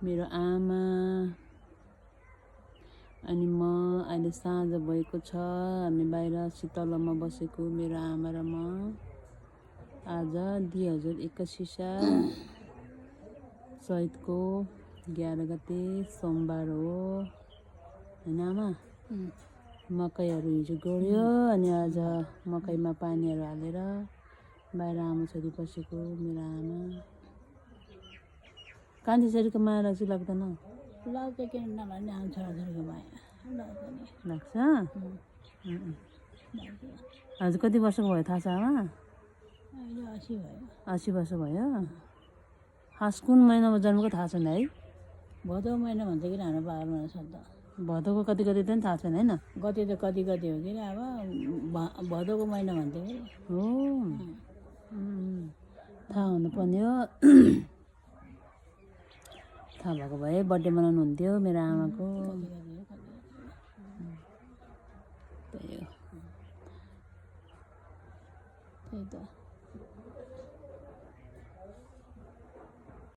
मेरो आमा अनि म अहिले साँझ भएको छ। हामी बाहिर शीतलमा बसेको मेरो आमा र म। आज 2081 साल चैतको 11 गते सोमबार हो हैन आमा? मकैहरू हिजो गोड्यो अनि आज मकैमा पानीहरू हालेर बाहिर आमा छोरी बसेको मेरो आमा। कान्छी छोरीको माया लाग्छ लाग्दैन? लाग्छ, किन नलाग्ने? आमा छोराछोरीको माया लाग्छ। हजुर कति वर्षको भयो थाहा छ आमा? अहिले 80 भयो। 80 वर्ष भयो। खास कुन महिनामा जन्मेको थाहा छैन है? भदौ महिना भन्छ कि हाम्रो बाबा सन्त। भदौको कति कति पनि थाहा छैन हैन? गते त कति हो कि अब भदौको महिना भन्थ्यो कि। हो थाहा हुनुपर्ने हो। थाहा भएको भए बर्थडे मनाउनु हुन्थ्यो मेरो आमाको। त्यही हो। त्यही त